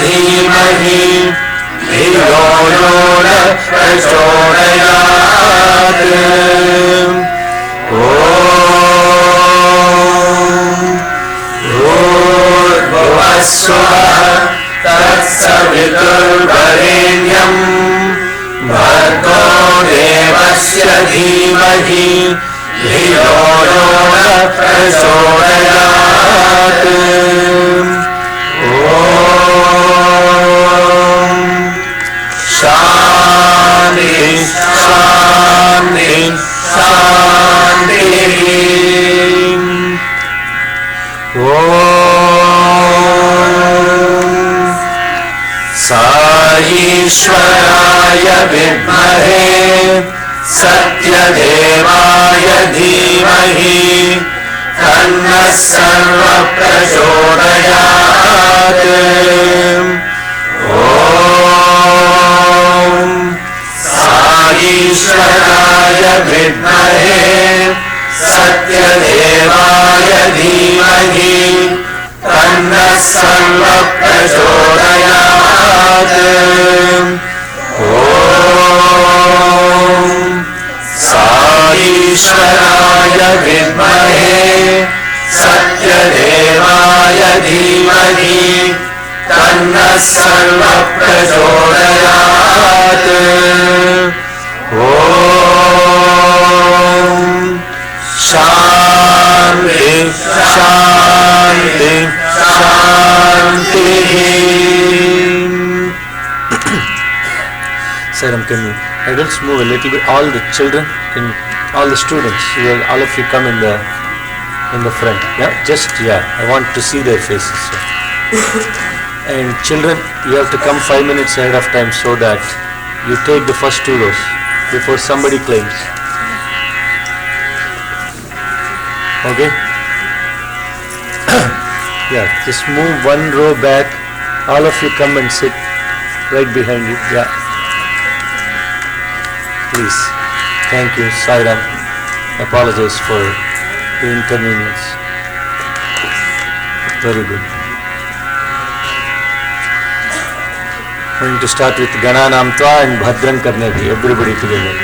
धीमहि धियो यो न प्रचोदयात् ॐ भूर्भुवः स्वः तत्सवितुर्वरेण्यं भर्गो देवस्य धीमहि धियो यो न प्रचोदयात् ॐ शान्ति शान्ति शान्तिः ॐ साईश्वराय विद्महे सत्यदेवाय धीमहि तन्नः सर्वः प्रचोदयात् ॐ साईश्वराय विद्महे सत्यदेवाय धीमहि तन्नः सर्वः प्रचोदयात् ॐ साईश्वराय विद्महे सत्यदेवाय धीमहि तन्नः सर्वः प्रचोदयात् ॐ शान्ति शान्ति शान्तिः Saram, can you adults move a little bit? All the children, all the students, all of you come in the front. Yeah, I want to see their faces. And children, you have to come 5 minutes ahead of time so that you take the first 2 rows before somebody claims. Okay? Yeah, just move 1 row back. All of you come and sit right behind you. Yeah. Please. Thank you, Sairam. Apologize for the inconvenience. Very good. Going to start with Gananam Tva and Bhadran Karne Ki. Everybody together.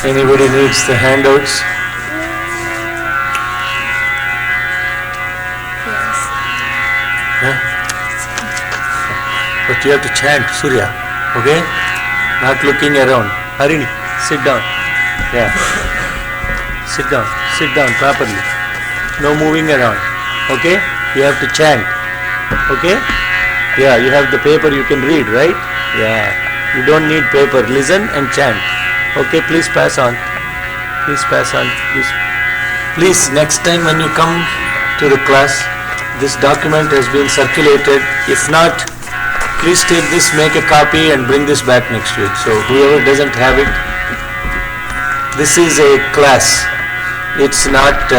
Anybody needs the handouts? Yes. Huh? But you have to chant Surya, okay? Not looking around. Harini, sit down. Yeah. Sit down properly. No moving around, okay? You have to chant, okay? Yeah, you have the paper, you can read, right? Yeah. You don't need paper. Listen and chant. Okay, please pass on. Please pass on. Please, next time when you come to the class, this document has been circulated. If not, please take this, make a copy and bring this back next week. So whoever doesn't have it, this is a class. It's not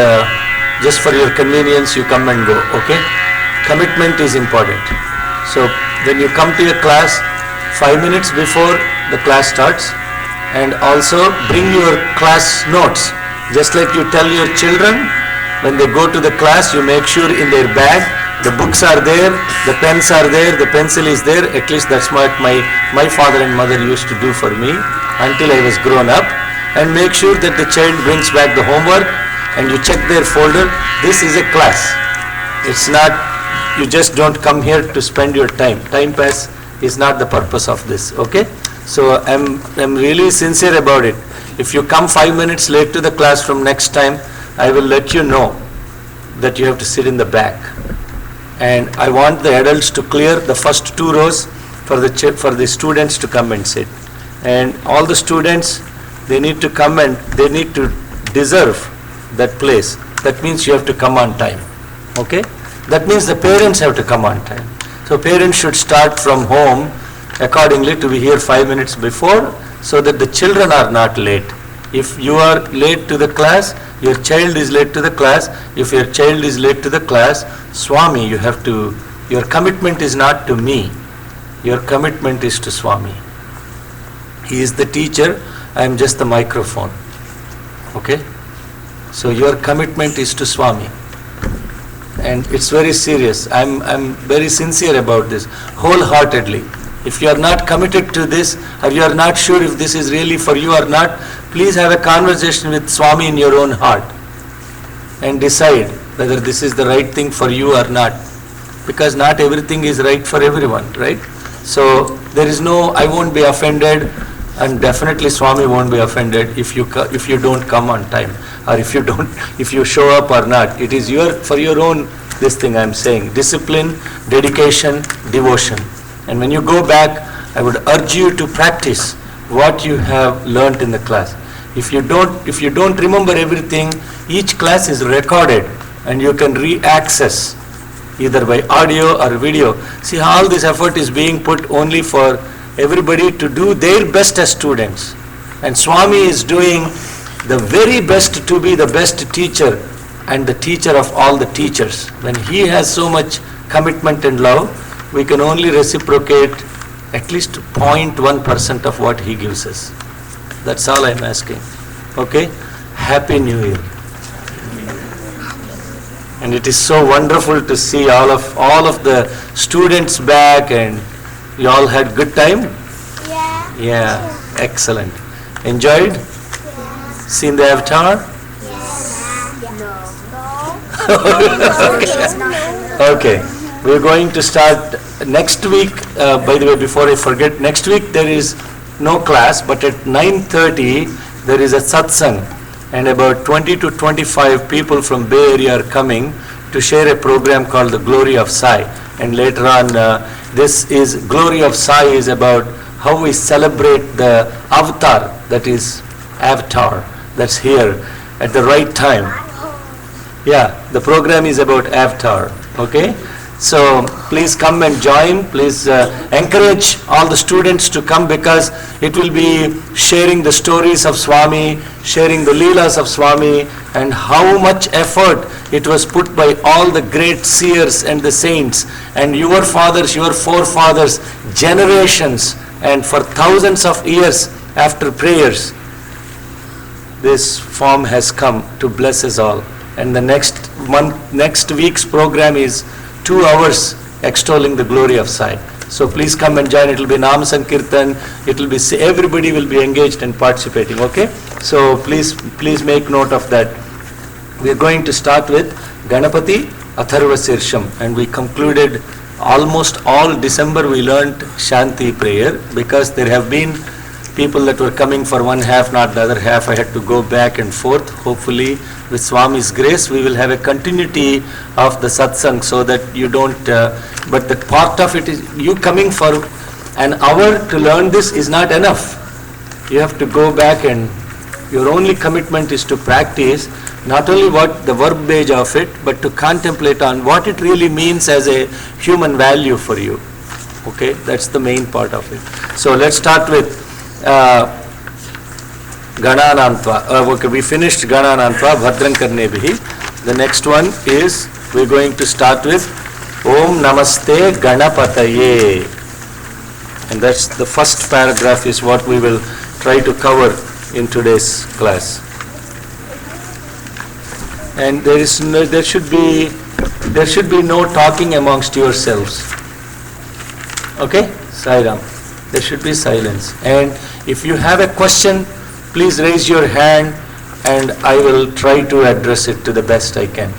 just for your convenience, you come and go, okay? Commitment is important. So when you come to a class, 5 minutes before the class starts, and also bring your class notes. Just like you tell your children, when they go to the class, you make sure in their bag, the books are there, the pens are there, the pencil is there. At least that's what my father and mother used to do for me until I was grown up. And make sure that the child brings back the homework and you check their folder. This is a class. It's not, you just don't come here to spend your time. Time pass is not the purpose of this, okay? So I'm really sincere about it. If you come 5 minutes late to the class from next time, I will let you know that you have to sit in the back. And I want the adults to clear the first 2 rows for the students to come and sit. And all the students, they need to come and they need to deserve that place. That means you have to come on time, okay? That means the parents have to come on time. So parents should start from home accordingly to be here 5 minutes before, so that the children are not late. If you are late to the class, your child is late to the class. If your child is late to the class, Swami, you have to, your commitment is not to me. Your commitment is to Swami. He is the teacher, I am just the microphone. Okay? So your commitment is to Swami. And it's very serious. I'm very sincere about this, wholeheartedly. If you are not committed to this, or you are not sure if this is really for you or not, please have a conversation with Swami in your own heart and decide whether this is the right thing for you or not. Because not everything is right for everyone, right? So there is no, I won't be offended, and definitely Swami won't be offended if you don't come on time, or if you show up or not. It is for your own, this thing I'm saying, discipline, dedication, devotion. And when you go back, I would urge you to practice what you have learnt in the class. If you don't remember everything, each class is recorded and you can re-access either by audio or video. See, all this effort is being put only for everybody to do their best as students. And Swami is doing the very best to be the best teacher and the teacher of all the teachers. When he has so much commitment and love, we can only reciprocate at least 0.1% of what he gives us. That's all I'm asking. Okay? Happy New Year. And it is so wonderful to see all of the students back, and you all had good time? Yeah. Yeah, excellent. Enjoyed? Yeah. Seen the Avatar? Yes. No. Okay. We're going to start next week. By the way, before I forget, next week there is no class, but at 9:30 there is a satsang, and about 20 to 25 people from Bay Area are coming to share a program called the Glory of Sai. And later on, this is Glory of Sai is about how we celebrate the avatar, that is Avatar, that's here at the right time. Yeah, the program is about Avatar. Okay. So please come and join. Please encourage all the students to come, because it will be sharing the stories of Swami, sharing the Leelas of Swami, and how much effort it was put by all the great seers and the saints, and your fathers, your forefathers, generations, and for thousands of years after prayers, this form has come to bless us all. And the next week's program is 2 hours extolling the glory of Sai. So please come and join. It will be Nam Sankirtan. It will be, everybody will be engaged and participating. Okay. So please make note of that. We are going to start with Ganapati Atharva Sirsham, and we concluded almost all December. We learned Shanti prayer, because there have been people that were coming for one half, not the other half. I had to go back and forth. Hopefully, with Swami's grace, we will have a continuity of the satsang, so that you don't, but the part of it is, you coming for an hour to learn this is not enough. You have to go back, and your only commitment is to practice not only what the verbiage of it, but to contemplate on what it really means as a human value for you. Okay, that's the main part of it. So let's start with Gananantva. Okay, we finished Gananantva, Bhadram Karnebhihi. The next one is, we're going to start with Om Namaste Ganapataye. And that's the first paragraph is what we will try to cover in today's class. And there should be no talking amongst yourselves. Okay? Sai Ram. There should be silence. And if you have a question, please raise your hand and I will try to address it to the best I can.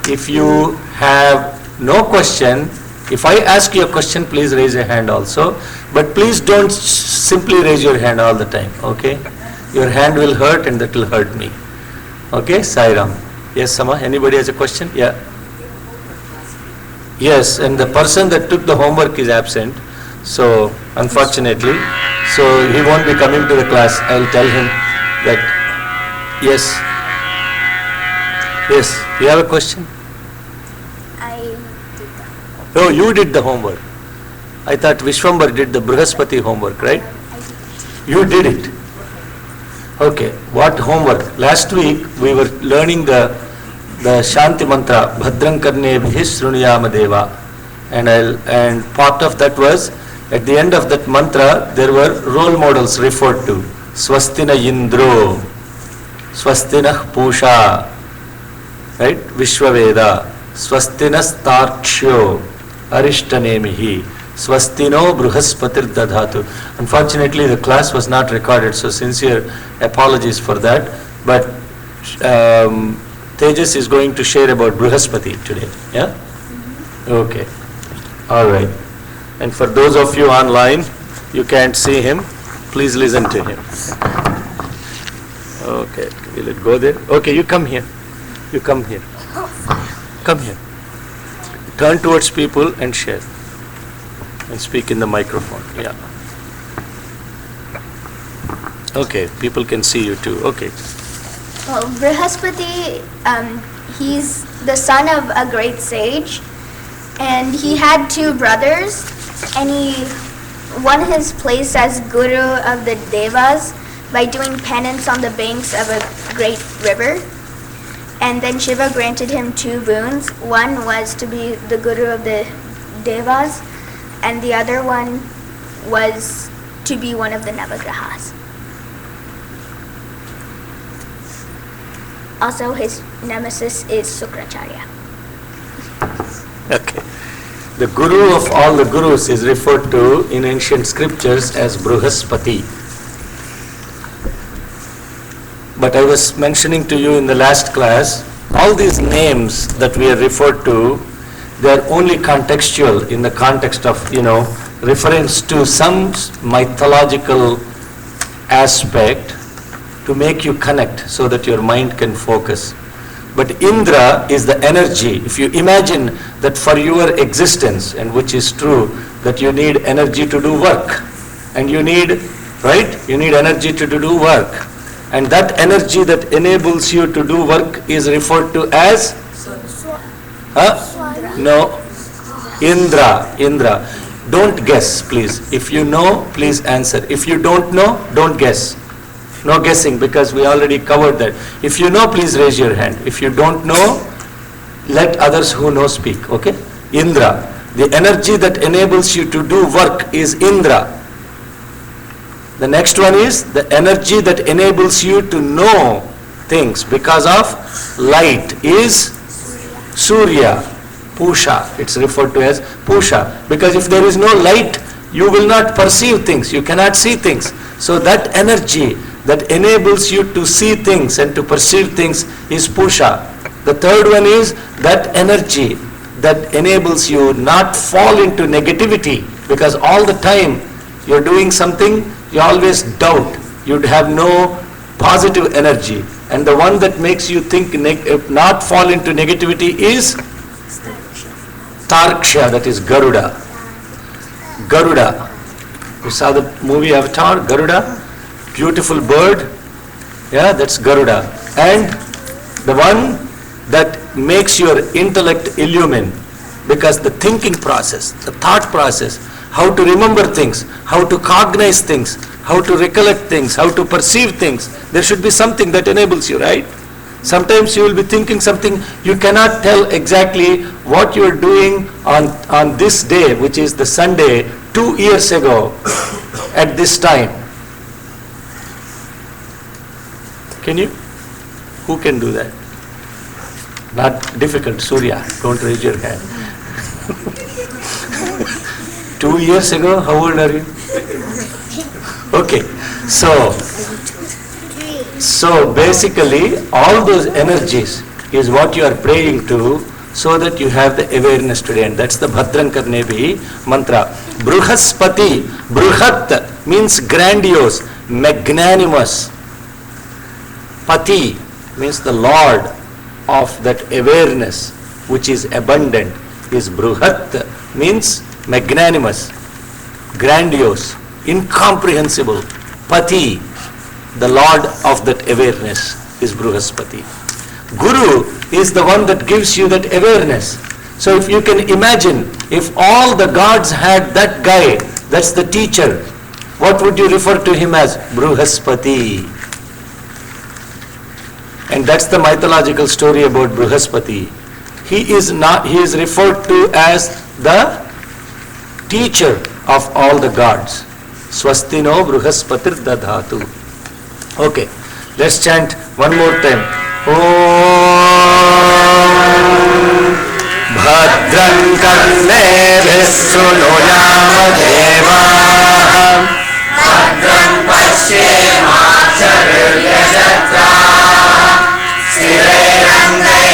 If you have no question, if I ask you a question, please raise your hand also. But please don't simply raise your hand all the time. Okay? Your hand will hurt and that will hurt me. Okay? Sai Ram. Yes, Sama? Anybody has a question? Yeah. Yes, and the person that took the homework is absent. So, unfortunately, so he won't be coming to the class. I'll tell him that, yes. Yes, you have a question? I did that. Oh, you did the homework. I thought Vishwambar did the Brihaspati homework, right? You did it. Okay, what homework? Last week we were learning the Shanti mantra, Bhadram Karnebhihi Shrunuyama Deva. And part of that was, at the end of that mantra, there were role models referred to. Swastina Indro, Swastina Pusha, right? Vishwaveda, Swastina Starksho, Arishtanemihi, Swastino Bruhaspatir Dadhatu. Unfortunately, the class was not recorded, so sincere apologies for that. But Tejas is going to share about Bruhaspati today. Yeah? Okay. All right. And for those of you online, you can't see him. Please listen to him. Okay. Will it go there? Okay, you come here. You come here. Come here. Turn towards people and share. And speak in the microphone. Yeah. Okay, people can see you too. Okay. Well, Brihaspati, he's the son of a great sage, and he had two brothers, and he won his place as Guru of the Devas by doing penance on the banks of a great river. And then Shiva granted him two boons. One was to be the Guru of the Devas, and the other one was to be one of the Navagrahas. Also, his nemesis is Sukracharya. Okay. The Guru of all the Gurus is referred to in ancient scriptures as Bruhaspati. But I was mentioning to you in the last class, all these names that we are referred to, they are only contextual in the context of, reference to some mythological aspect to make you connect so that your mind can focus. But Indra is the energy. If you imagine that for your existence, and which is true, that you need energy to do work, and you need energy to do work. And that energy that enables you to do work is referred to as? No. Indra. Don't guess, please. If you know, please answer. If you don't know, don't guess. No guessing, because we already covered that. If you know, please raise your hand. If you don't know, let others who know speak, okay? Indra. The energy that enables you to do work is Indra. The next one is the energy that enables you to know things because of light is Surya, Pusha. It's referred to as Pusha. Because if there is no light, you will not perceive things. You cannot see things. So that energy that enables you to see things and to perceive things is Pusha. The third one is that energy that enables you not fall into negativity, because all the time you're doing something, you always doubt. You'd have no positive energy. And the one that makes you think not fall into negativity is Tarksha, that is Garuda. Garuda. You saw the movie Avatar, Garuda? Beautiful bird. Yeah, that's Garuda. And the one that makes your intellect illumine, Because the thinking process, the thought process, how to remember things, how to cognize things, how to recollect things, how to perceive things, there should be something that enables you, right? Sometimes you will be thinking something, you cannot tell exactly what you are doing on this day, which is the Sunday, 2 years ago, at this time. Can you? Who can do that? Not difficult. Surya, don't raise your hand. 2 years ago, how old are you? Okay, so basically all those energies is what you are praying to, so that you have the awareness today, and that's the Bhadran Karnebi mantra. Bruhaspati, Bruhat means grandiose, magnanimous. Pati means the Lord of that awareness which is abundant, is Bruhat, means magnanimous, grandiose, incomprehensible. Pati, the Lord of that awareness, is Bruhaspati. Guru is the one that gives you that awareness. So if you can imagine, if all the gods had that guy, that's the teacher, what would you refer to him as? Bruhaspati. And that's the mythological story about Bruhaspati. He is referred to as the teacher of all the gods. Swastino Bruhaspatir Dadhatu. Okay, let's chant one more time. Om Bhadran Karnebhih Shrunuyama Devah Bhadram Pashyemakshaviryajatrah Sthirairangai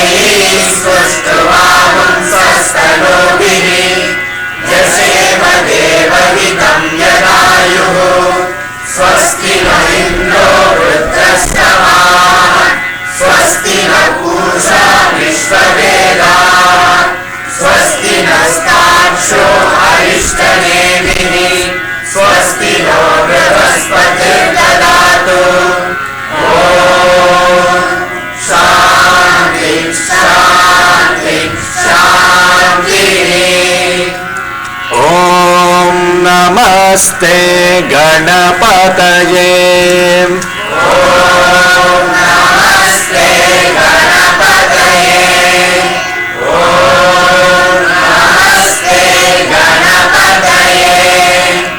Spustuvamumsastanobihi Yaseva Devahitam Yadayuhu Swasti no Indro Vrudrastava Swasti no Pusha Vishvaveda Swasti no Staksho Arishtanevihi Swasti no Brahaspatir Dadatu Om Shanti Shanti Shanti. Om Namaste Ganapataye. Om Namaste Ganapataye. Om Namaste Ganapataye.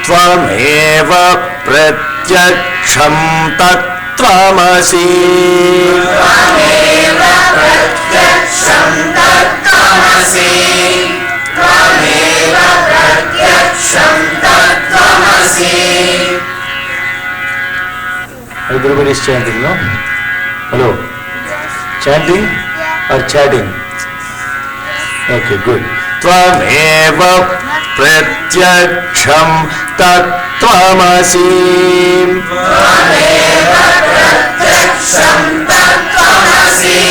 Tvameva pratyaksham tattvamasi. Tvameva pratyaksham tattvamasi. Tvameva pratyaksham tattvamasi. Everybody is chanting, no? Hello? Chanting or chatting? Okay, good. Tvameva pratyaksham tattvamasi. Tvameva pratyaksham tattvamasi.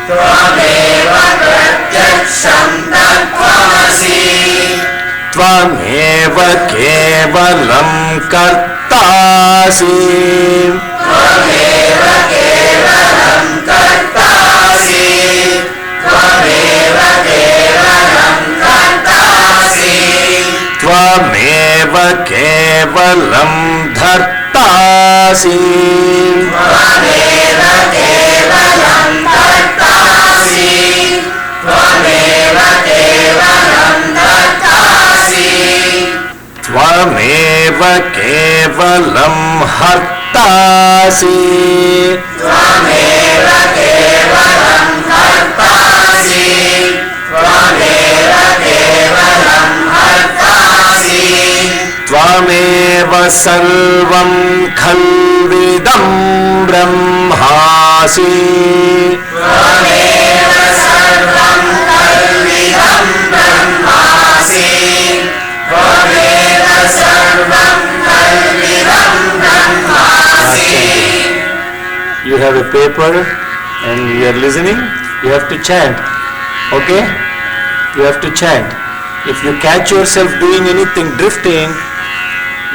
Tvameva pratyaksham tattvamasi. Tvameva kevalam kartasi. Tvameva kevalam kartasi. Tvameva kevalam kartasi. Tvameva kevalam dhartasi. Tvameva kevalam dhartasi. Tvameva kevalam dhartasi. Tvameva kevalam hartasi. Tvameva kevalam hartasi. Tvameva kevalam hartasi. Tvameva sarvam khalvidam brahmasi. Tvameva sarvam khalvidam brahmasi. Tvameva sarvam khalvidam brahmasi. You have a paper and you are listening, you have to chant. Okay? You have to chant. If you catch yourself doing anything, drifting,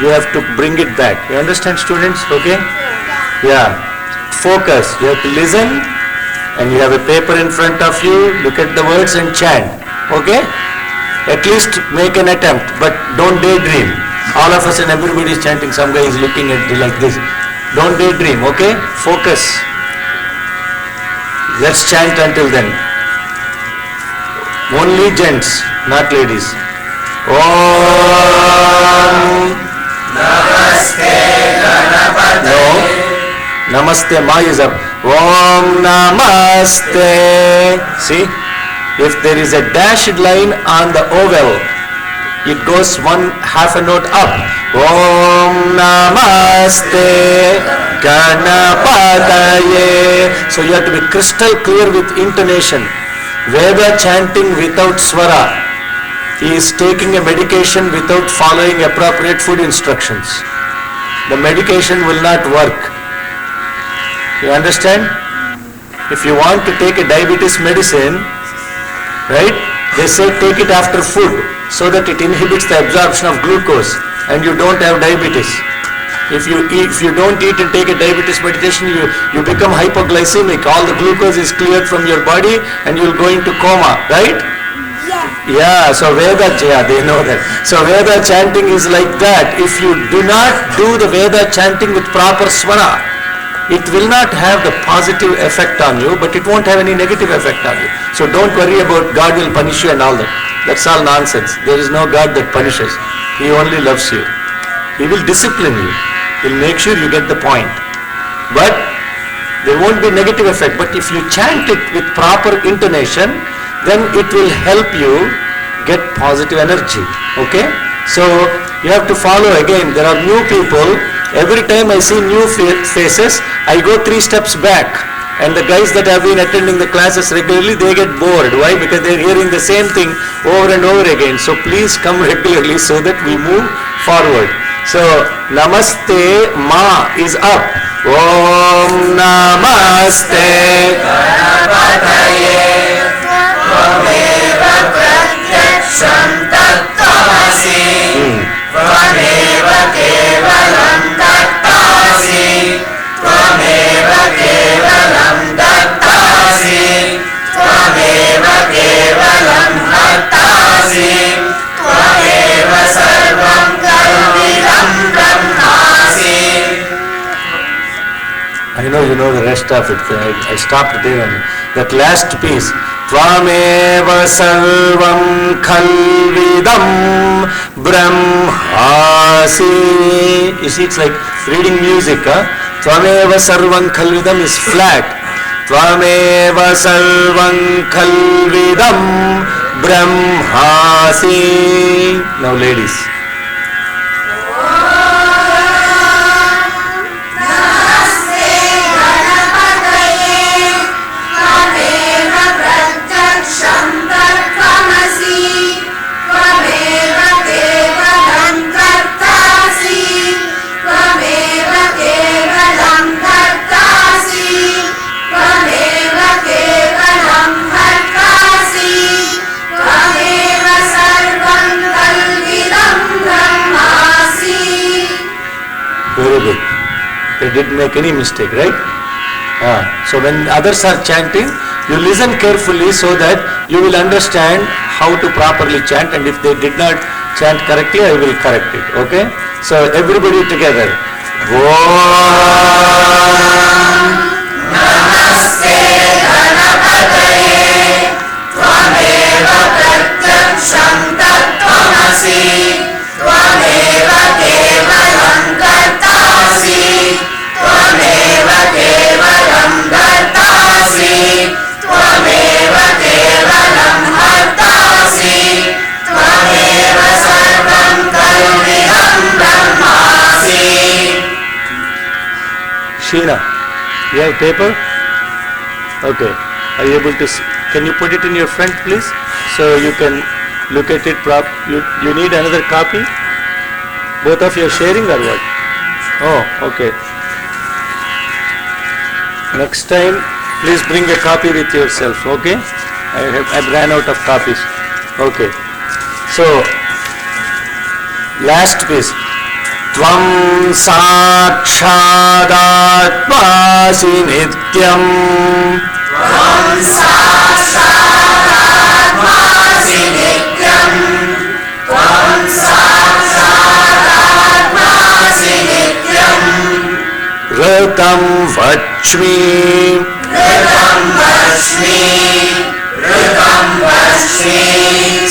you have to bring it back. You understand, students? Okay? Yeah. Focus. You have to listen and you have a paper in front of you, look at the words and chant. Okay? At least make an attempt, but don't daydream. All of us and everybody is chanting, some guy is looking at you like this. Don't daydream, okay? Focus. Let's chant until then. Only gents, not ladies. Om Namaste Ganapate. No. Namaste, Ma is up. Om Namaste. See? If there is a dashed line on the oval, it goes half a note up. Om Namaste Ganapataye. So you have to be crystal clear with intonation. Veda chanting without swara is taking a medication without following appropriate food instructions. The medication will not work. You understand? If you want to take a diabetes medicine, right, they say take it after food so that it inhibits the absorption of glucose and you don't have diabetes. If you don't eat and take a diabetes medication, you become hypoglycemic. All the glucose is cleared from your body and you'll go into coma, right? Yeah, so Veda, they know that. So Veda chanting is like that. If you do not do the Veda chanting with proper swara, it will not have the positive effect on you, but it won't have any negative effect on you. So don't worry about God will punish you and all that. That's all nonsense. There is no God that punishes. He only loves you. He will discipline you. He'll make sure you get the point. But there won't be negative effect. But if you chant it with proper intonation, then it will help you get positive energy. Okay? So you have to follow again. There are new people. Every time I see new faces, I go 3 steps back. And the guys that have been attending the classes regularly, they get bored. Why? Because they're hearing the same thing over and over again. So please come regularly so that we move forward. So Namaste Ma is up. Om Namaste Ganapataye Tvameva Pratyaksham Tattvasi Tvameva Kevalam Dattasi Tvameva Kevalam Dattasi Tvameva Kevalam Dattasi Tvameva Sarvam Kalvidam Brahmasi. I know you know the rest of it. I stopped there on that last piece. Tvameva Sarvam Kalvidam Brahmasi. You see, it's like reading music. Tvameva Sarvam Kalvidam is flat. Tvameva Sarvam Kalvidam Brahmasi. Now ladies. Very good. They didn't make any mistake, right? So when others are chanting, you listen carefully so that you will understand how to properly chant, and if they did not chant correctly, I will correct it. Okay? So everybody together. Om Namaste Ganapataye Tvameva Pratyaksham Tattvasi Tvameva Kevalam Dattasi Tvameva Kevalam Dattasi Tvameva Kevalam Hattasi Tvameva Sarvam Kalvidam Brahmasi. Sheena, you have paper? Okay. Are you able to can you put it in your front, please? So you can look at it you need another copy? Both of you are sharing or what? Oh, okay. Next time, please bring a copy with yourself, okay? I ran out of copies. Okay. So, last piece. Tvam sakshadatmasi nityam. Tvam sakshadatmasi ऋतं वच्मि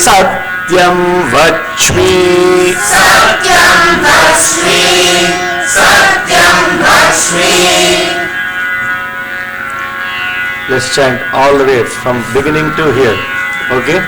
सत्यं वच्मि Let's chant all the way from beginning to here. Okay?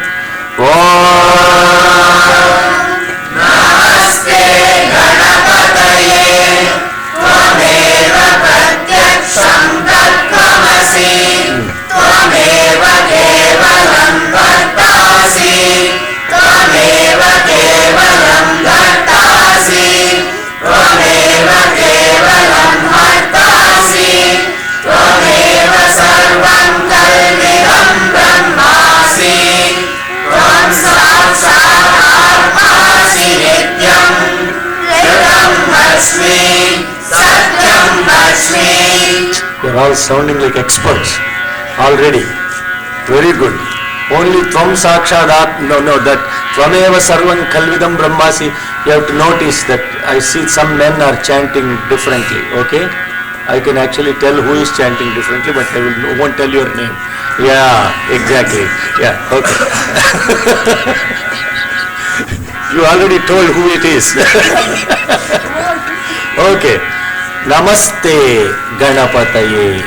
You're all sounding like experts already. Very good. Only Tvam Sakshadat, that Tvameva Sarvam Kalvidam Brahmasi, you have to notice that I see some men are chanting differently, okay? I can actually tell who is chanting differently, but I won't tell your name. Yeah, exactly. Yeah, okay. You already told who it is. Okay. Namaste Ganapataye.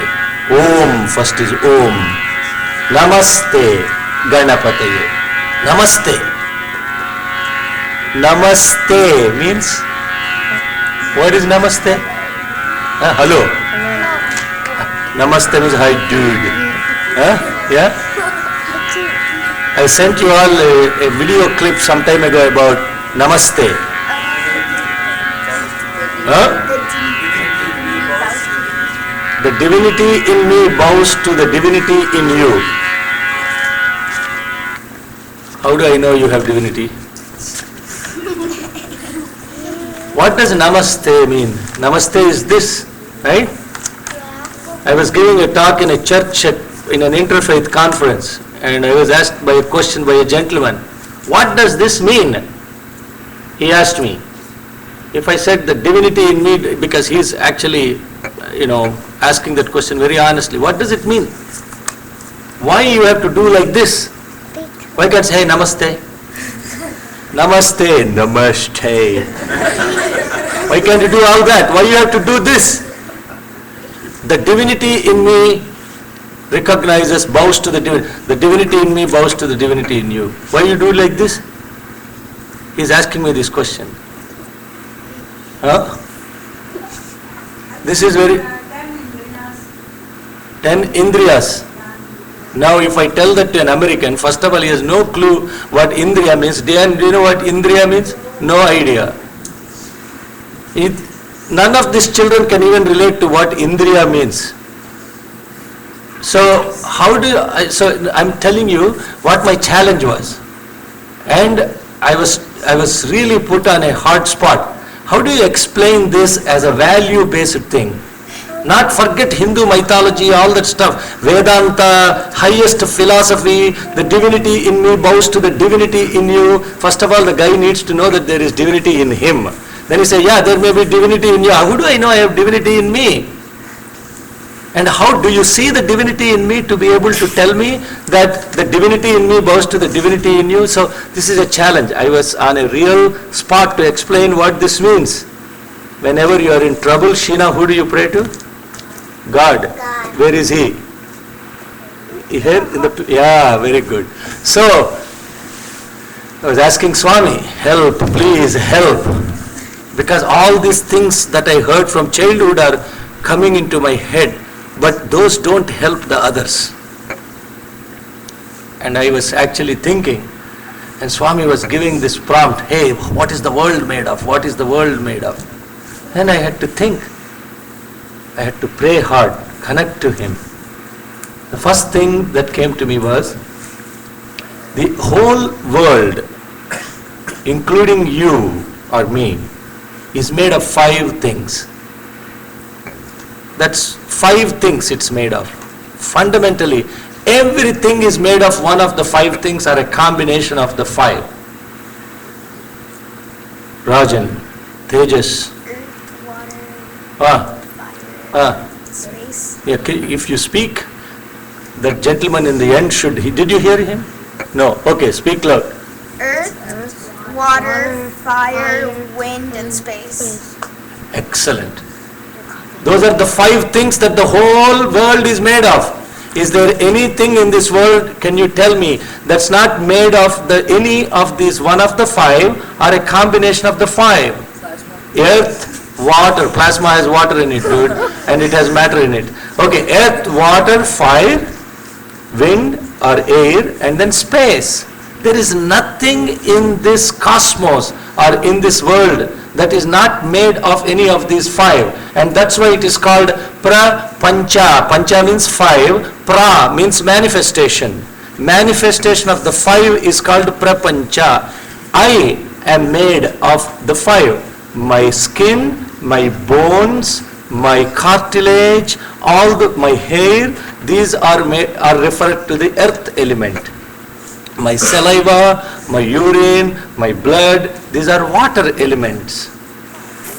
Om, first is Om. Namaste Ganapataye. Namaste. Namaste means, what is Namaste? Hello. Namaste means hi dude. Yeah? I sent you all a video clip some time ago about Namaste. The divinity in me bows to the divinity in you. How do I know you have divinity? What does Namaste mean? Namaste is this, right? I was giving a talk in a church in an interfaith conference, and I was asked by a question by a gentleman, what does this mean? He asked me. If I said the divinity in me, because he's actually, asking that question very honestly, what does it mean? Why you have to do like this? Why can't say, hey, namaste? Namaste, namaste. Why can't you do all that? Why you have to do this? The divinity in me recognizes, bows to the divinity. The divinity in me bows to the divinity in you. Why you do like this? He's asking me this question. This is very... 10 Indriyas. Now if I tell that to an American, first of all he has no clue what Indriya means. Do you know what Indriya means? No idea. None of these children can even relate to what Indriya means. So so I'm telling you what my challenge was. And I was really put on a hard spot. How do you explain this as a value-based thing? Not forget Hindu mythology, all that stuff. Vedanta, highest philosophy, the divinity in me bows to the divinity in you. First of all, the guy needs to know that there is divinity in him. Then he say, yeah, there may be divinity in you. How do I know I have divinity in me? And how do you see the divinity in me to be able to tell me that the divinity in me bows to the divinity in you? So this is a challenge. I was on a real spot to explain what this means. Whenever you are in trouble, Sheena, who do you pray to? God. Where is he? Here in the... Yeah, very good. So, I was asking Swami, help, please help. Because all these things that I heard from childhood are coming into my head, but those don't help the others. And I was actually thinking, and Swami was giving this prompt, hey, what is the world made of? What is the world made of? Then I had to think. I had to pray hard, connect to him. The first thing that came to me was, the whole world, including you or me, is made of 5 things. That's 5 things it's made of. Fundamentally, Everything is made of one of the 5 things or a combination of the 5. Rajan, Tejas. Earth, water, Ah, fire, space. yeah, if you speak, that gentleman in the end should, did you hear him? No, okay, speak loud. Earth, water, fire, wind, and space. Excellent. Those are the 5 things that the whole world is made of. Is there anything in this world, can you tell me, that's not made of any of these one of the 5 or a combination of the 5? Earth, water, plasma has water in it, dude, and it has matter in it. Okay, earth, water, fire, wind or air, and then space. There is nothing in this cosmos or in this world that is not made of any of these 5, and that's why it is called Prapancha. Pancha means 5, Pra means manifestation. Manifestation of the 5 is called Prapancha. I am made of the 5. My skin, my bones, my cartilage, my hair, these are referred to the earth element. My saliva, my urine, my blood, these are water elements.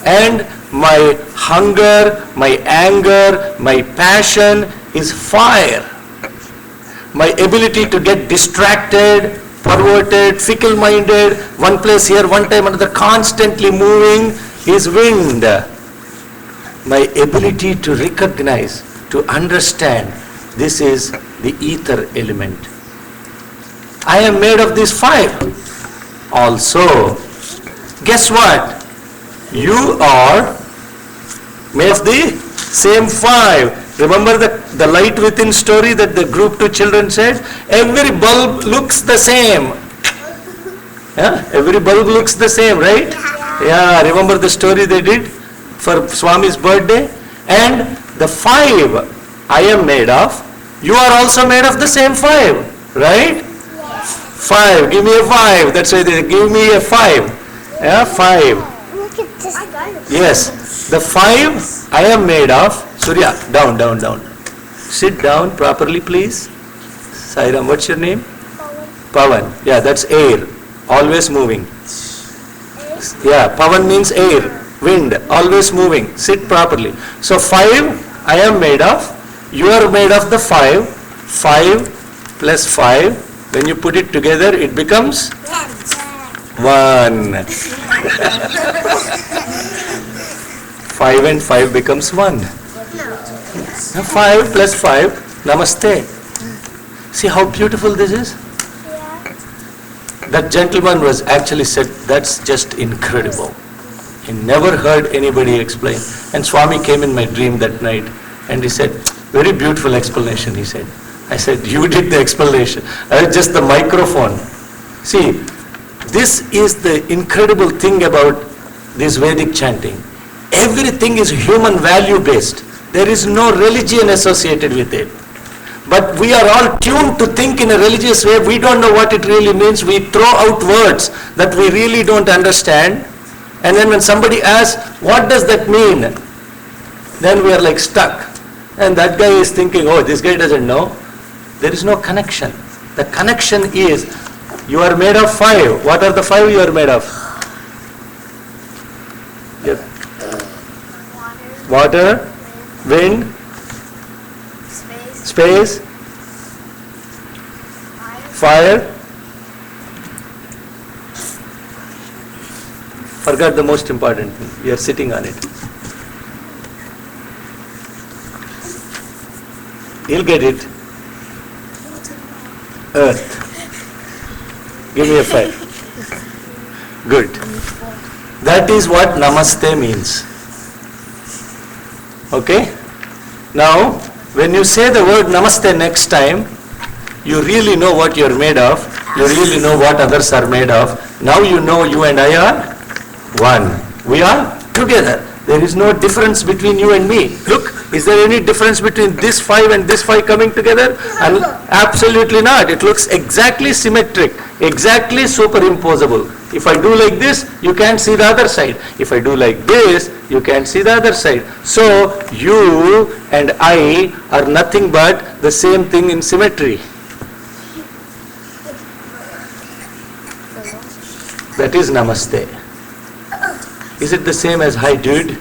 And my hunger, my anger, my passion is fire. My ability to get distracted, perverted, fickle-minded, one place here, one time another, constantly moving, is wind. My ability to recognize, to understand, this is the ether element. I am made of these 5. Also, guess what? You are made of the same 5. Remember the light within story that the group 2 children said? Every bulb looks the same. Yeah? Every bulb looks the same, right? Yeah, remember the story they did for Swami's birthday? And the 5 I am made of, you are also made of the same 5, right? 5, give me a 5. That's why they give me a 5. Yeah, 5. Look at this. I got it. Yes, the 5 I am made of. Surya, down. Sit down properly, please. Sairam, what's your name? Pavan. Yeah, that's air. Always moving. Yeah, Pavan means air. Wind. Always moving. Sit properly. So 5 I am made of. You are made of the 5. 5 plus 5. When you put it together, it becomes 1. 5 and 5 becomes 1. Now 5 plus 5, namaste. See how beautiful this is? That gentleman was actually said, that's just incredible. He never heard anybody explain. And Swami came in my dream that night and he said, very beautiful explanation, he said. I said, you did the explanation. Just the microphone. See, this is the incredible thing about this Vedic chanting. Everything is human value based. There is no religion associated with it. But we are all tuned to think in a religious way. We don't know what it really means. We throw out words that we really don't understand. And then when somebody asks, what does that mean? Then we are like stuck. And that guy is thinking, oh, this guy doesn't know. There is no connection. The connection is, you are made of 5. What are the 5 you are made of? Yes. Water, wind, space, fire. Forgot the most important thing. You are sitting on it. You'll get it. Earth. Give me a 5. Good. That is what namaste means. Okay? Now, when you say the word namaste next time, you really know what you're made of. You really know what others are made of. Now you know you and I are one. We are together. There is no difference between you and me. Look, is there any difference between this 5 and this 5 coming together? And absolutely not. It looks exactly symmetric, exactly superimposable. If I do like this, you can't see the other side. If I do like this, you can't see the other side. So you and I are nothing but the same thing in symmetry. That is namaste. Is it the same as hi dude?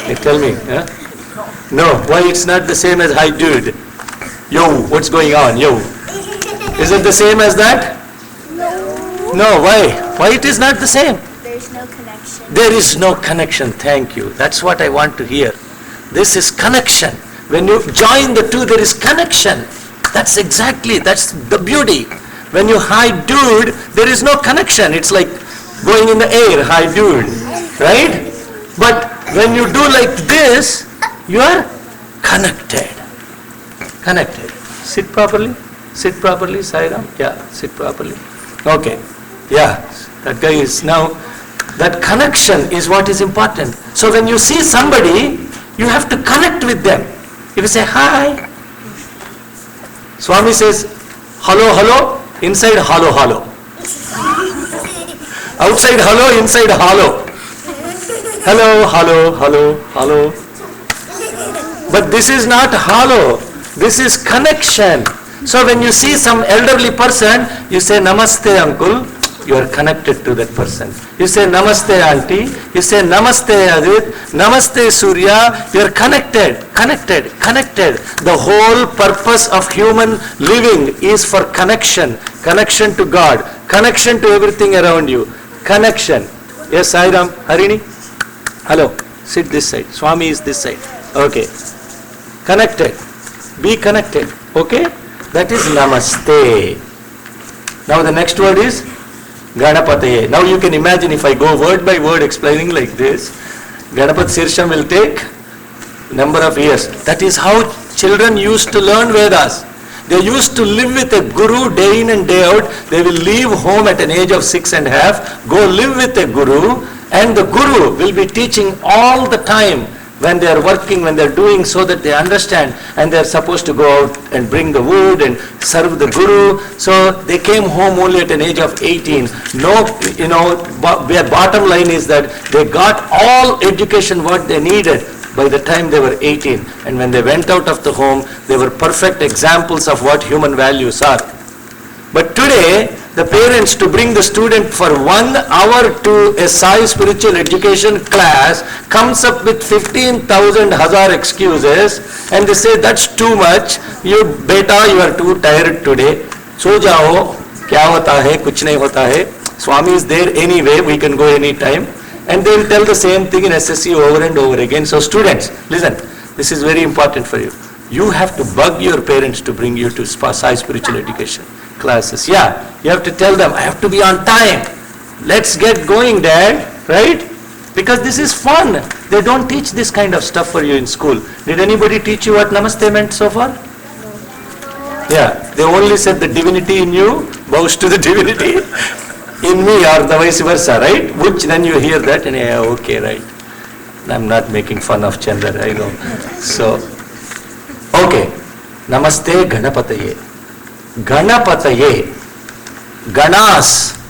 Hey, tell me. Huh? No, why it's not the same as hi dude? Yo, what's going on? Yo. Is it the same as that? No, why? Why it is not the same? There's no connection. There is no connection, thank you. That's what I want to hear. This is connection. When you join the two, there is connection. That's the beauty. When you hi dude, there is no connection. It's like going in the air, hi dude, right? But when you do like this, you are connected. Connected. Sit properly. Sit properly, Sairam. Yeah, sit properly. Okay. Yeah, that guy is now, that connection is what is important. So when you see somebody, you have to connect with them. If you say hi, Swami says, hello, hello, inside hello, hello. Outside hello, inside hello. Hello, hello, hello, hello. But this is not hello, this is connection. So when you see some elderly person, you say namaste uncle, you are connected to that person. You say namaste auntie, you say namaste Adit, namaste Surya, you are connected. The whole purpose of human living is for connection. Connection to God, connection to everything around you. Connection. Yes, Sairam, Harini? Hello, sit this side. Swami is this side. Okay. Connected. Be connected. Okay? That is namaste. Now the next word is Ganapataye. Now you can imagine if I go word by word explaining like this, Ganapat Sirsham will take number of years. That is how children used to learn Vedas. They used to live with a guru day in and day out. They will leave home at an age of 6.5, go live with a guru, and the guru will be teaching all the time when they are working, when they are doing, so that they understand, and they are supposed to go out and bring the wood and serve the guru. So they came home only at an age of 18. No, their bottom line is that they got all education what they needed by the time they were 18. And when they went out of the home, they were perfect examples of what human values are. But today, the parents to bring the student for 1 hour to a Sai spiritual education class comes up with 15,000 hazar excuses, and they say that's too much. You are too tired today. So jao, kya hota hai, kuch nahi hota hai. Swami is there anyway, we can go anytime. And they will tell the same thing in SSC over and over again. So students, listen, this is very important for you. You have to bug your parents to bring you to Sai spiritual education classes. Yeah, you have to tell them, I have to be on time. Let's get going, Dad, right? Because this is fun. They don't teach this kind of stuff for you in school. Did anybody teach you what namaste meant so far? Yeah, they only said the divinity in you bows to the divinity in me, or the vice versa, right? Which then you hear that and yeah, okay, right. I'm not making fun of Chandra, I know. So, okay. Namaste Ganapataye. Ganapataye. Ganas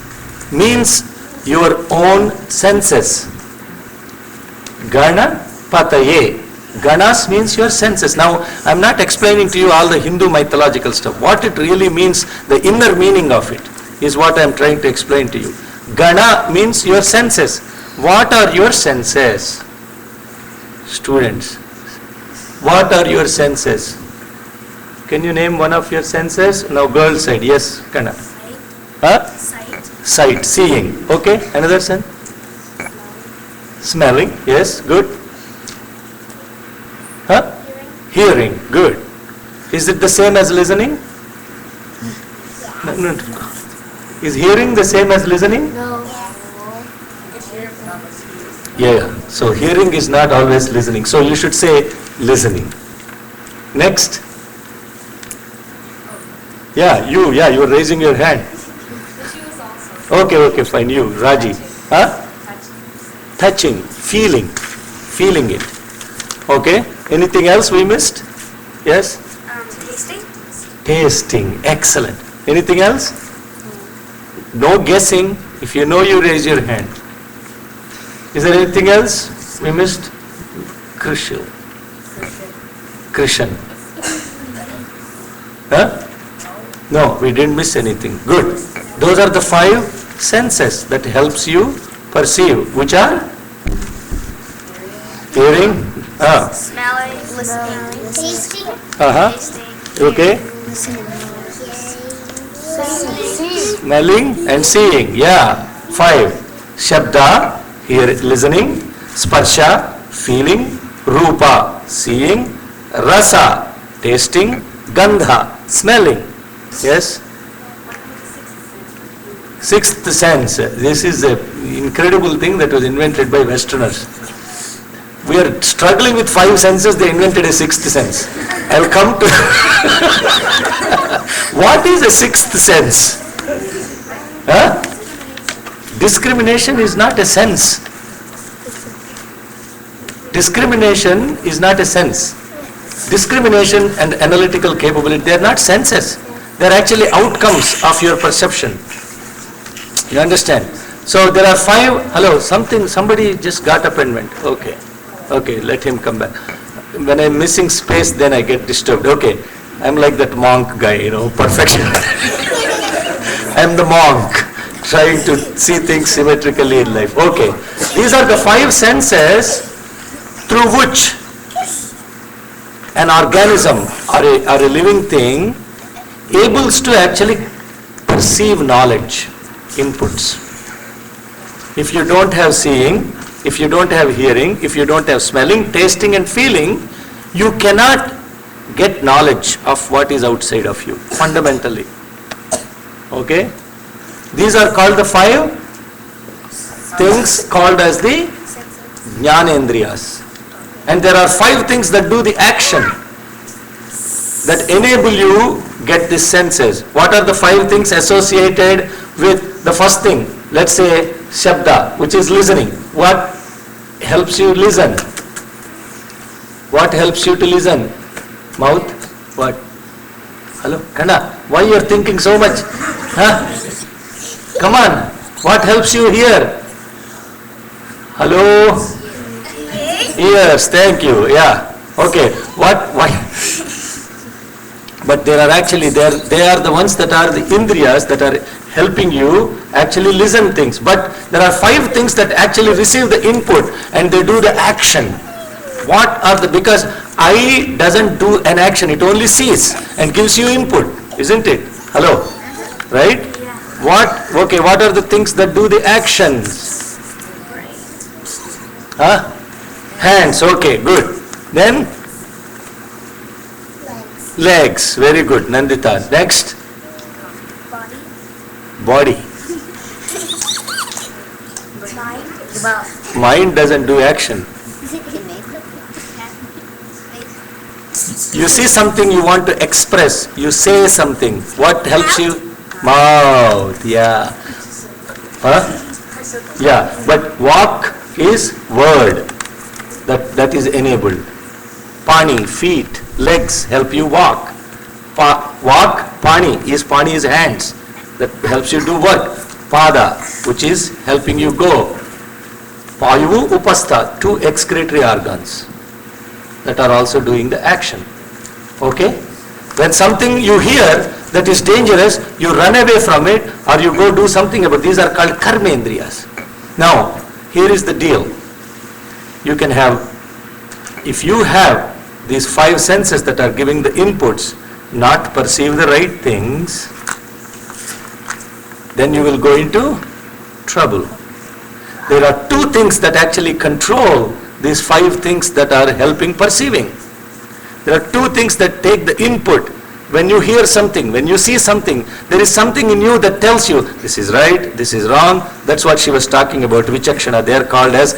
means your own senses. Ganapataye. Ganas means your senses. Now, I'm not explaining to you all the Hindu mythological stuff. What it really means, the inner meaning of it, is what I'm trying to explain to you. Gana means your senses. What are your senses? Students, what are your senses? Can you name one of your senses? Now girl side, yes, Kana. Huh? Sight, seeing. Okay, another sense? Smelling, yes, good. Huh? Hearing, good. Is it the same as listening? No. Is hearing the same as listening? No. Yeah, so hearing is not always listening. So you should say listening. Next. Yeah, you were raising your hand. Okay, fine, you, Raji. Huh? Touching, feeling it. Okay, anything else we missed? Yes? Tasting, excellent. Anything else? No guessing, If you know, you raise your hand. Is there anything else we missed? Krishna. Huh? No, we didn't miss anything. Good. Those are the 5 senses that helps you perceive. Which are? Hearing. Smelling, listening, tasting, Okay. Smelling and seeing. Yeah. 5. Shabda, listening. Sparsha, feeling. Rupa, seeing. Rasa, tasting. Gandha, smelling. Yes? 6th sense. This is an incredible thing that was invented by Westerners. We are struggling with 5 senses, they invented a 6th sense. I'll come to... What is a 6th sense? Huh? Discrimination is not a sense. Discrimination is not a sense. Discrimination and analytical capability, they are not senses. They are actually outcomes of your perception. You understand? So there are 5, somebody just got up and went. Okay, let him come back. When I'm missing space, then I get disturbed. Okay, I'm like that monk guy, perfection. I'm the monk, trying to see things symmetrically in life. Okay, these are the 5 senses through which an organism or a living thing able to actually perceive knowledge, inputs. If you don't have seeing, if you don't have hearing, if you don't have smelling, tasting and feeling, you cannot get knowledge of what is outside of you, fundamentally. Okay? These are called the 5 things called as the Jnanendriyas. And there are 5 things that do the action that enable you get these senses. What are the 5 things associated with the first thing? Let's say Shabda, which is listening. What helps you listen? What helps you to listen? Mouth? What? Hello? Kanda, why you are thinking so much? Huh? Come on. What helps you hear? Hello? Ears, thank you. Yeah. Okay. Why? But there are actually, they are the ones that are the indriyas that are helping you actually listen things. But there are 5 things that actually receive the input and they do the action. What are the, because eye doesn't do an action, it only sees and gives you input, isn't it? Hello? Right? What are the things that do the actions? Huh? Hands, okay, good. Then? Legs, very good, Nandita. Next? Body. Mind doesn't do action. You see something you want to express, you say something. What helps you? Mouth, yeah. Huh? Yeah, but walk is word. That is enabled. Pani, feet, legs help you walk. Walk, pani is hands. That helps you do work. Pada, which is helping you go. Payuvu, upastha, 2 excretory organs that are also doing the action. Okay? When something you hear that is dangerous, you run away from it or you go do something about it. These are called karmendriyas. Now, here is the deal. You can have, if you have these 5 senses that are giving the inputs, not perceive the right things, then you will go into trouble. There are 2 things that actually control these 5 things that are helping perceiving. There are 2 things that take the input. When you hear something, when you see something, there is something in you that tells you, this is right, this is wrong. That's what she was talking about, vichakshana. They are called as,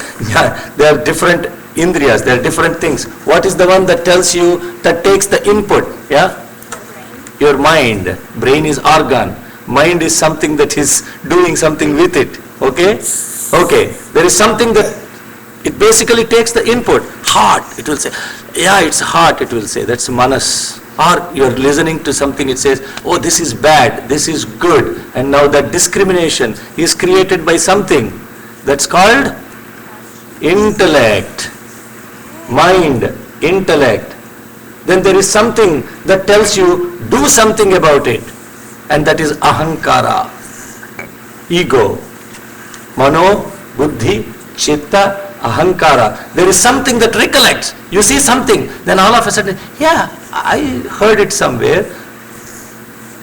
they are different indriyas, they are different things. What is the one that tells you, that takes the input? Yeah? Your mind. Brain is organ. Mind is something that is doing something with it. Okay? Okay. There is something that it basically takes the input. Heart, it will say. Yeah, it's heart, it will say. That's manas. Or you're listening to something, it says, oh, this is bad, this is good. And now that discrimination is created by something that's called intellect, mind, intellect. Then there is something that tells you, do something about it. And that is ahankara, ego. Mano, buddhi, chitta, ahankara. There is something that recollects. You see something, then all of a sudden, yeah, I heard it somewhere,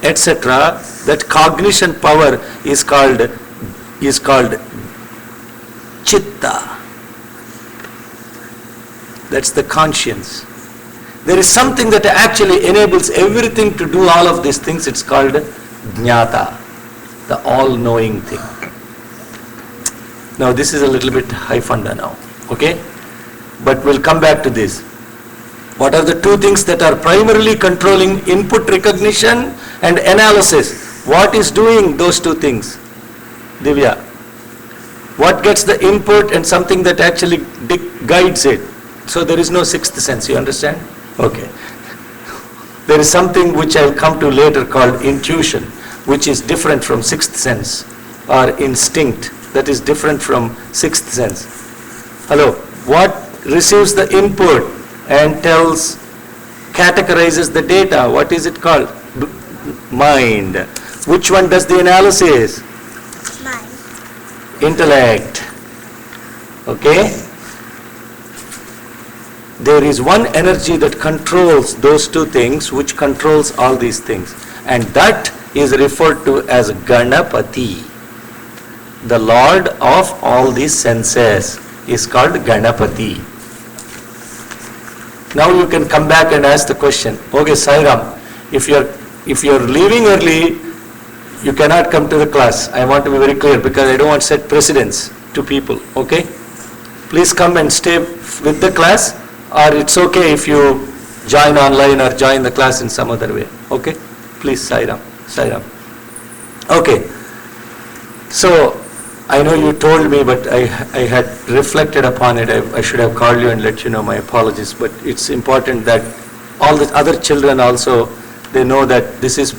etc. That cognition power is called chitta. That's the conscience. There is something that actually enables everything to do all of these things. It's called jnata, the all-knowing thing. Now this is a little bit high funda now, okay? But we'll come back to this. What are the two things that are primarily controlling input recognition and analysis? What is doing those two things? Divya. What gets the input and something that actually guides it? So there is no sixth sense, you understand? Okay. There is something which I will come to later called intuition, which is different from sixth sense, or instinct, that is different from sixth sense. Hello, what receives the input and categorizes the data? What is it called? Mind. Which one does the analysis? Mind. Intellect. Okay? There is one energy that controls those two things, which controls all these things. And that is referred to as Ganapati. The Lord of all these senses is called Ganapati. Now you can come back and ask the question, okay, Sairam, if you're leaving early, you cannot come to the class. I want to be very clear because I don't want to set precedents to people, okay? Please come and stay with the class, or it's okay if you join online or join the class in some other way, okay? Please, Sairam. Okay, so I know you told me, but I had reflected upon it. I should have called you and let you know. My apologies, but it's important that all the other children also, they know that this is,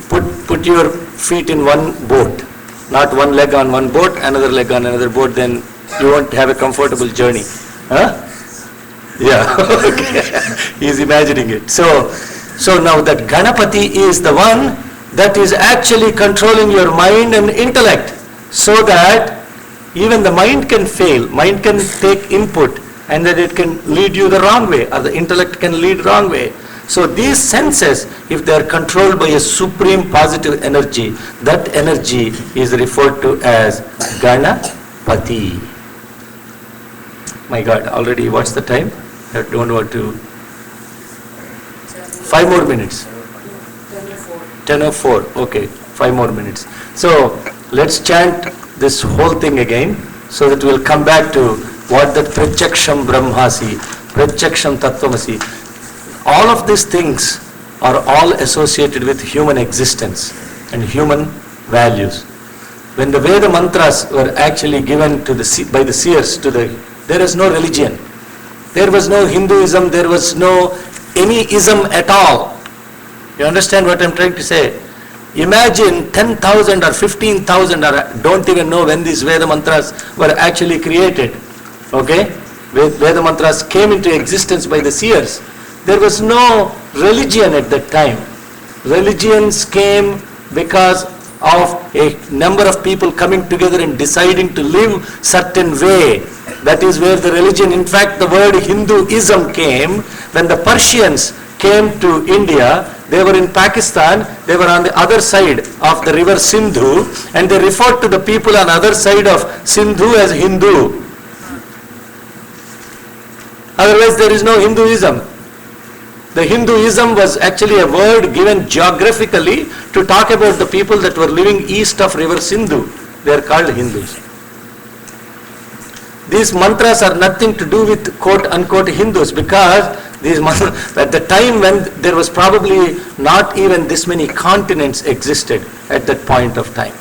put your feet in one boat, not one leg on one boat, another leg on another boat, then you won't have a comfortable journey. Huh? Yeah, okay. He's imagining it. So now that Ganapati is the one that is actually controlling your mind and intellect, so that even the mind can fail, mind can take input, and that it can lead you the wrong way, or the intellect can lead wrong way. So these senses, if they are controlled by a supreme positive energy, that energy is referred to as Ganapati. My God, already what's the time? I don't want to. 5 more minutes. 10:04. Okay, 5 more minutes. So let's chant this whole thing again, so that we'll come back to what that Pratchaksham Brahmasi, Pratchaksham Tattvamasi. All of these things are all associated with human existence and human values. When the Veda mantras were actually given to by the seers there is no religion. There was no Hinduism, there was no any ism at all. You understand what I'm trying to say? Imagine 10,000 or 15,000, or don't even know when these Veda mantras were actually created. Okay? Veda mantras came into existence by the seers. There was no religion at that time. Religions came because of a number of people coming together and deciding to live certain way. That is where the religion, in fact the word Hinduism came when the Persians came to India. They were in Pakistan, they were on the other side of the river Sindhu, and they referred to the people on the other side of Sindhu as Hindu. Otherwise there is no Hinduism. The Hinduism was actually a word given geographically to talk about the people that were living east of river Sindhu. They are called Hindus. These mantras are nothing to do with quote unquote Hindus, because these mantras, at the time when there was probably not even this many continents existed at that point of time.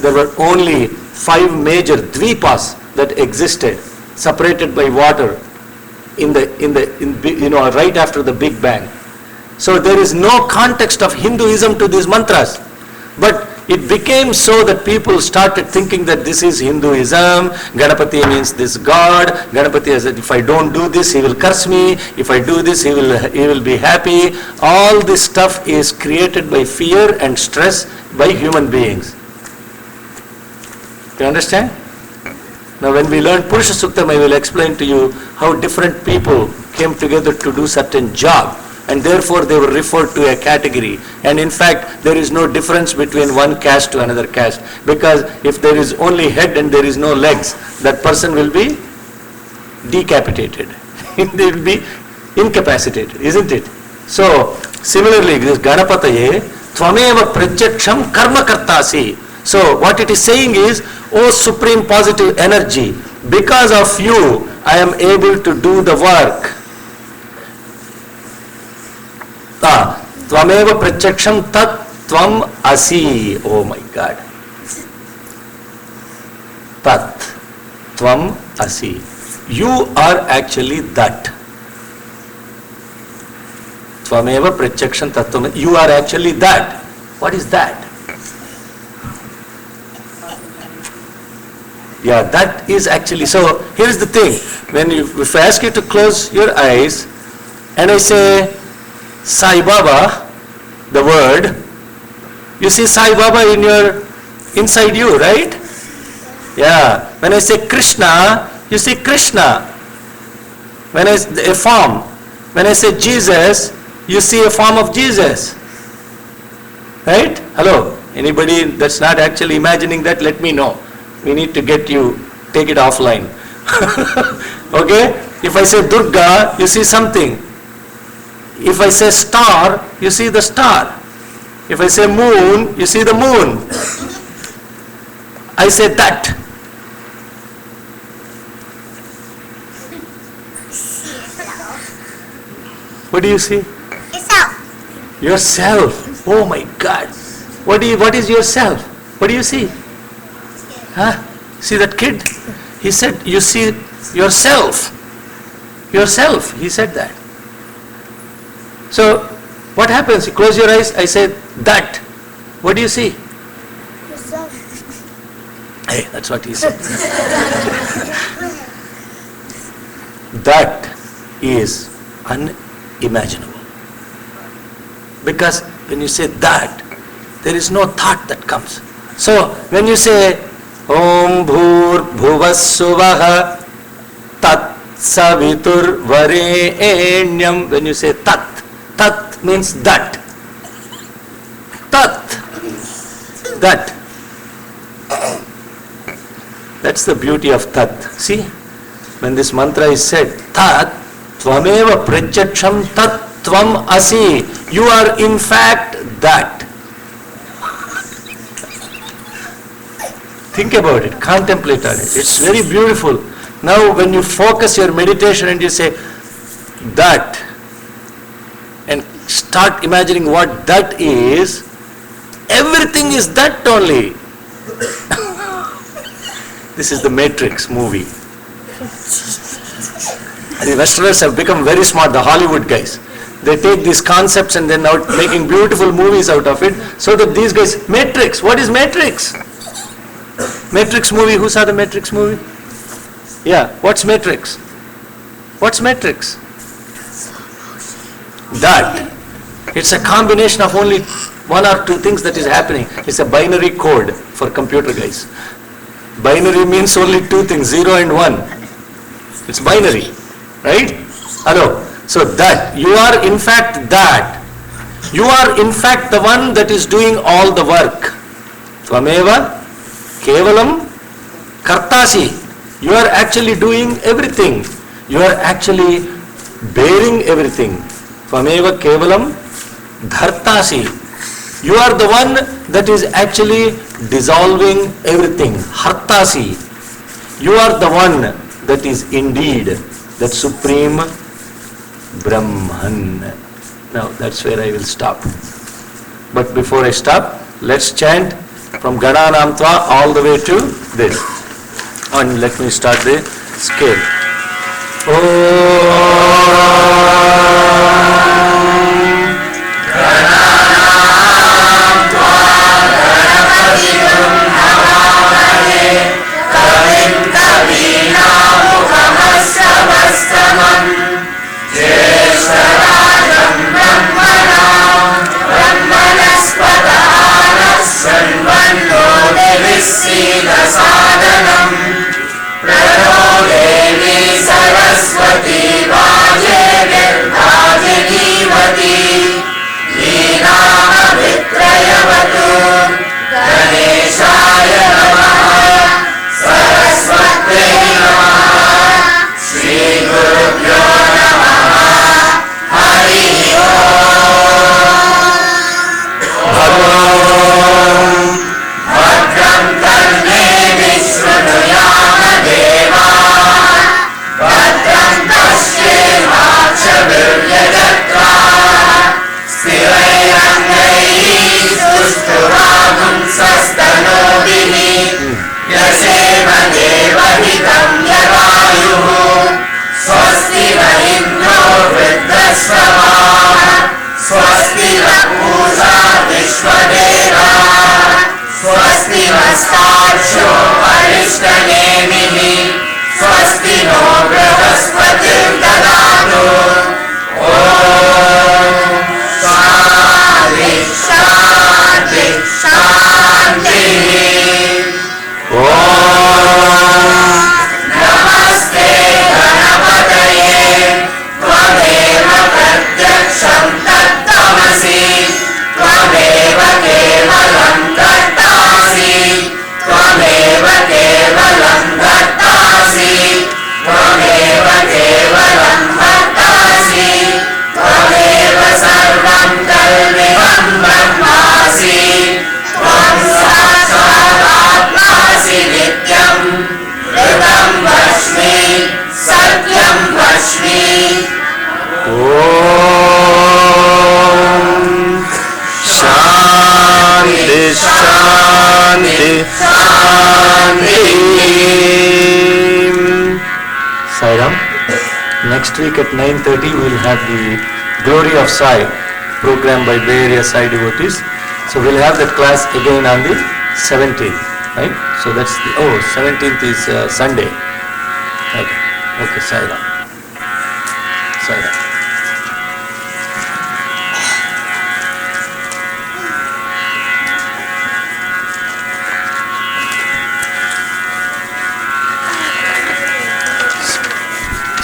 There were only 5 major dvipas that existed, separated by water right after the Big Bang. So there is no context of Hinduism to these mantras. But it became so that people started thinking that this is Hinduism, Ganapati means this God, Ganapati said if I don't do this he will curse me, if I do this he will be happy. All this stuff is created by fear and stress by human beings. You understand? Now when we learn Purusha Suktam, I will explain to you how different people came together to do certain job. And therefore they were referred to a category. And in fact, there is no difference between one caste to another caste. Because if there is only head and there is no legs, that person will be decapitated. They will be incapacitated, isn't it? So, similarly, this Ganapataye, Tvameva Pratyaksham Karma Kartasi. So, what it is saying is, O Supreme Positive Energy, because of you, I am able to do the work. Tvameva Pratyaksham Tat Tvam Asi. Oh my God. Tat Tvam Asi. You are actually that. Tvameva Pratyaksham Tat Tvam. You are actually that. What is that? Yeah, that is actually. So here is the thing. If I ask you to close your eyes and I say Sai Baba, the word, you see Sai Baba inside you, right? Yeah. When I say Krishna, you see Krishna. A form. When I say Jesus, you see a form of Jesus. Right? Hello? Anybody that's not actually imagining that, let me know. We need to take it offline. Okay? If I say Durga, you see something. If I say star, you see the star. If I say moon, you see the moon. I say that. What do you see? Yourself. Yourself. Oh my God. What is yourself? What do you see? Huh? See that kid? He said, you see yourself. Yourself. He said that. So, what happens? You close your eyes, I say that. What do you see? Yourself. Hey, that's what he said. That is unimaginable. Because when you say that, there is no thought that comes. So, when you say Om Bhur Bhuvassuvaha Tat Savitur Varenyam, when you say Tat, Tat means that. Tat. That. That's the beauty of Tat. See, when this mantra is said, Tat, Tvameva Pratyaksham Tat Tvam Asi. You are in fact that. Think about it, contemplate on it. It's very beautiful. Now when you focus your meditation and you say that, and start imagining what that is, everything is that only. This is the Matrix movie. The Westerners have become very smart, the Hollywood guys. They take these concepts and then out making beautiful movies out of it, so that these guys, Matrix, what is Matrix? Matrix movie, who saw the Matrix movie? Yeah, what's Matrix? What's Matrix? That. It's a combination of only one or two things that is happening. It's a binary code for computer guys. Binary means only two things, 0 and 1. It's binary, right? Hello. So that, you are in fact that. You are in fact the one that is doing all the work. Tvameva Kevalam Kartasi. You are actually doing everything. You are actually bearing everything. Tvameva Kevalam Dhartasi. You are the one that is actually dissolving everything. Hartasi. You are the one that is indeed that supreme Brahman. Now that's where I will stop. But before I stop, let's chant from Gananam Tva all the way to this. And let me start the scale. Om Next week at 9:30 we'll have the Glory of Sai program by Bay Area Sai devotees. So we'll have that class again on the 17th, right? So that's the, 17th is Sunday. Okay, okay, Sai Ram. Sai Ram.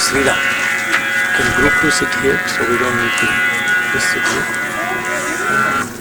Sriram, can group 2 sit here so we don't need to just sit here?